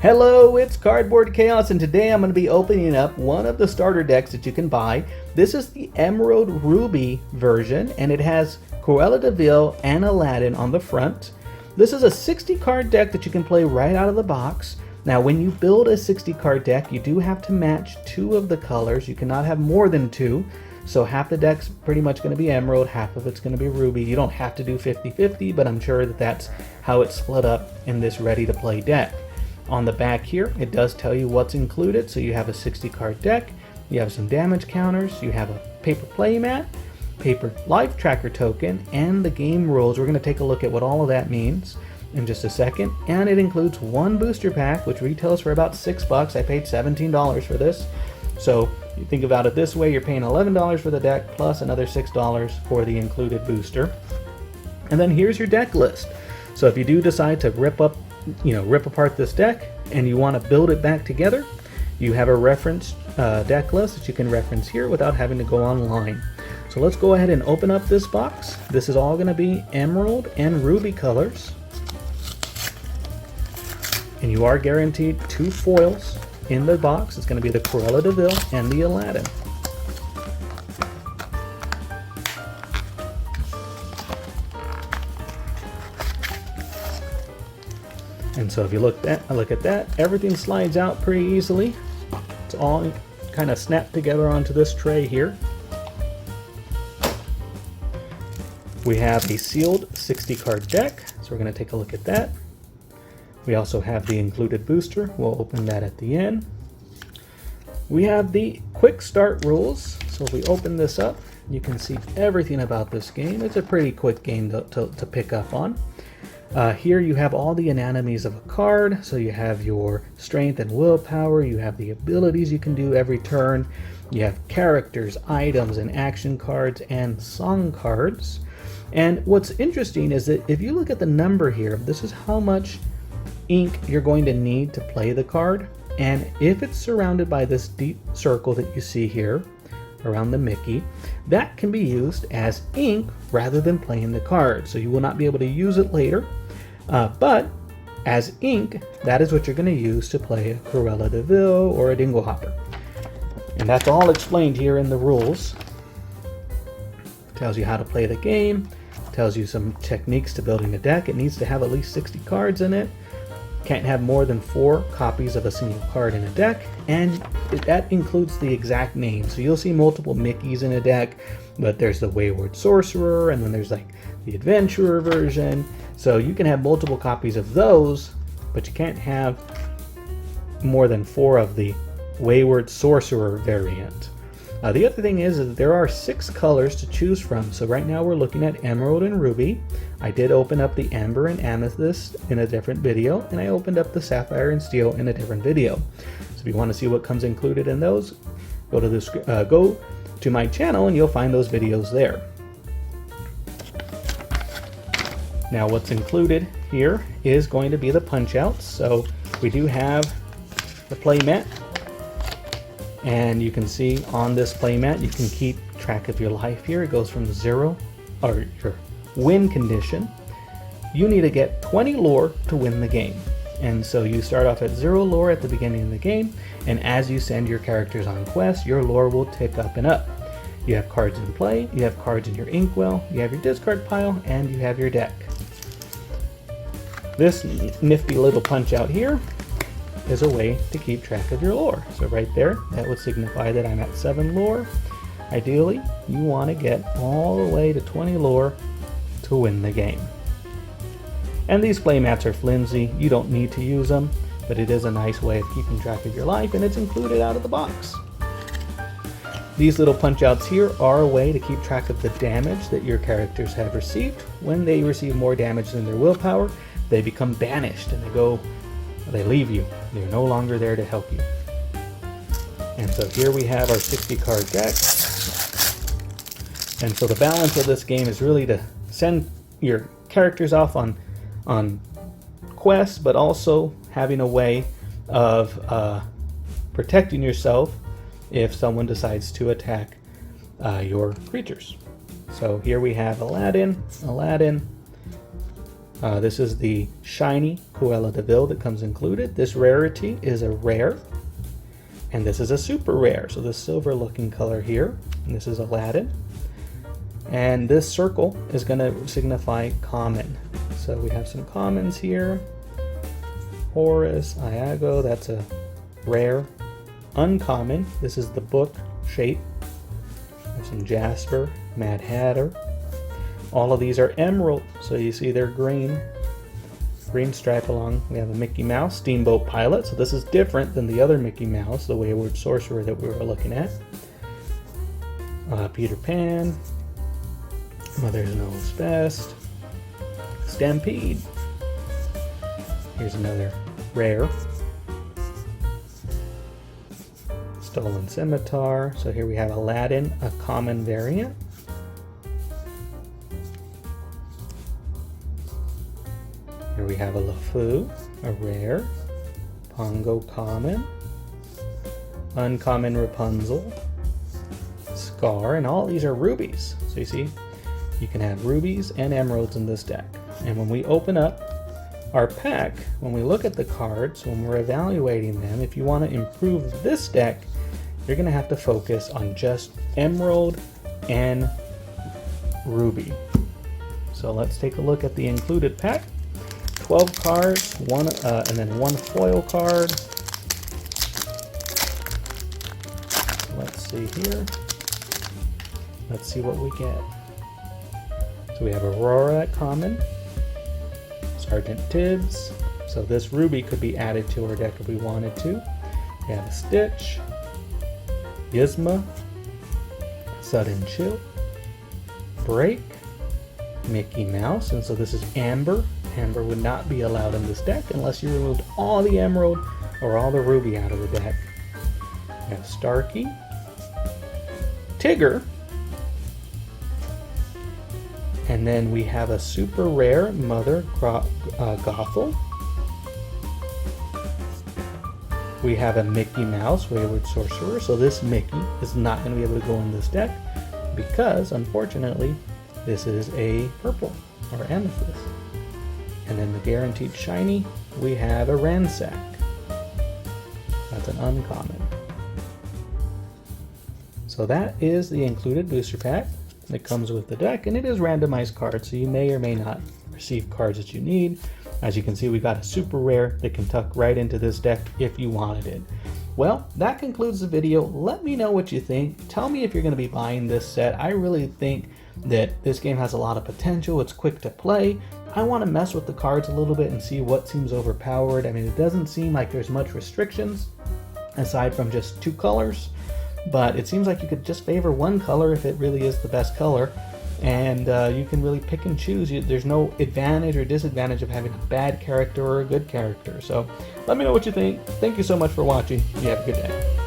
Hello, it's Cardboard Chaos, and today I'm going to be opening up one of the starter decks that you can buy. This is the Emerald Ruby version, and it has Cruella De Vil and Aladdin on the front. This is a 60 card deck that you can play right out of the box. Now, when you build a 60 card deck, you do have to match 2 of the colors. You cannot have more than 2. So half the deck's pretty much going to be Emerald, half of it's going to be Ruby. You don't have to do 50-50, but I'm sure that that's how it's split up in this ready-to-play deck. On the back here, it does tell you what's included. So you have a 60 card deck, you have some damage counters, you have a paper playmat, paper life tracker token, and the game rules. We're going to take a look at what all of that means in just a second. And it includes 1 booster pack, which retails for about $6. I paid $17 for this. So you think about it this way, you're paying $11 for the deck plus another $6 for the included booster. And then here's your deck list. So if you do decide to rip apart this deck and you want to build it back together, you have a reference deck list that you can reference here without having to go online. So let's go ahead and open up this box. This is all going to be Emerald and Ruby colors. And you are guaranteed 2 foils in the box. It's going to be the Cruella De Vil and the Aladdin. And so if you look at that, everything slides out pretty easily. It's all kind of snapped together onto this tray here. We have a sealed 60 card deck, so we're going to take a look at that. We also have the included booster. We'll open that at the end. We have the quick start rules. So if we open this up, you can see everything about this game. It's a pretty quick game to pick up on. Here you have all the anatomies of a card. So you have your strength and willpower. You have the abilities you can do every turn. You have characters, items, and action cards, and song cards. And what's interesting is that if you look at the number here, this is how much ink you're going to need to play the card. And if it's surrounded by this deep circle that you see here around the Mickey, that can be used as ink rather than playing the card. So you will not be able to use it later, but as ink, that is what you're going to use to play a Cruella De Vil or a Dingle Hopper. And that's all explained here in the rules. Tells you how to play the game, tells you some techniques to building a deck. It needs to have at least 60 cards in it. Can't have more than 4 copies of a single card in a deck, and that includes the exact name. So you'll see multiple Mickeys in a deck, but there's the Wayward Sorcerer, and then there's like the Adventurer version. So you can have multiple copies of those, but you can't have more than 4 of the Wayward Sorcerer variant. The other thing is that there are 6 colors to choose from. So right now we're looking at Emerald and Ruby. I did open up the Amber and Amethyst in a different video, and I opened up the Sapphire and Steel in a different video. So if you want to see what comes included in those, go to my channel and you'll find those videos there. Now what's included here is going to be the punch outs. So we do have the playmat. And you can see on this playmat, you can keep track of your life here. It goes from 0, or your win condition. You need to get 20 lore to win the game. And so you start off at 0 lore at the beginning of the game, and as you send your characters on quests, your lore will tick up and up. You have cards in play, you have cards in your inkwell, you have your discard pile, and you have your deck. This nifty little punch out here is a way to keep track of your lore. So right there, that would signify that I'm at 7 lore. Ideally, you want to get all the way to 20 lore to win the game. And these playmats are flimsy. You don't need to use them, but it is a nice way of keeping track of your life, and it's included out of the box. These little punch outs here are a way to keep track of the damage that your characters have received. When they receive more damage than their willpower, they become banished and they leave you. They're no longer there to help you. And so here we have our 60 card deck. And so the balance of this game is really to send your characters off on quests, but also having a way of protecting yourself if someone decides to attack your creatures. So here we have Aladdin, This is the shiny Cruella De Vil that comes included. This rarity is a rare, and this is a super rare. So this silver looking color here, and this is Aladdin. And this circle is going to signify common. So we have some commons here. Horus, Iago, that's a rare. Uncommon, this is the book shape. There's some Jasper, Mad Hatter. All of these are emerald, so you see they're green. Green stripe along. We have a Mickey Mouse, Steamboat Pilot, so this is different than the other Mickey Mouse, the Wayward Sorcerer that we were looking at. Peter Pan, Mother's Knows Best, Stampede. Here's another rare. Stolen Scimitar. So here we have Aladdin, a common variant. Here we have a LeFou, a rare. Pongo common. Uncommon Rapunzel. Scar, and all these are rubies. So you see, you can have rubies and emeralds in this deck. And when we open up our pack, when we look at the cards, when we're evaluating them, if you want to improve this deck, you're going to have to focus on just emerald and ruby. So let's take a look at the included pack. 12 cards, and then one foil card. Let's see here. Let's see what we get. So we have Aurora at common, Sergeant Tibbs. So this ruby could be added to our deck if we wanted to. We have a Stitch, Yzma, Sudden Chill, Break, Mickey Mouse, and so this is Amber. Amber would not be allowed in this deck unless you removed all the emerald or all the ruby out of the deck. We have Starkey, Tigger, and then we have a super rare Mother Gothel. We have a Mickey Mouse, Wayward Sorcerer. So this Mickey is not going to be able to go in this deck because, unfortunately, this is a purple or amethyst. And then the guaranteed shiny, we have a Ransack. That's an uncommon. So that is the included booster pack that comes with the deck, and it is randomized cards, so you may or may not receive cards that you need. As you can see, we got a super rare that can tuck right into this deck if you wanted it. Well, that concludes the video. Let me know what you think. Tell me if you're going to be buying this set. I really think that this game has a lot of potential. It's quick to play. I want to mess with the cards a little bit and see what seems overpowered. I mean, it doesn't seem like there's much restrictions aside from just 2 colors, but it seems like you could just favor one color if it really is the best color, and you can really pick and choose. There's no advantage or disadvantage of having a bad character or a good character. So let me know what you think. Thank you so much for watching. You have a good day.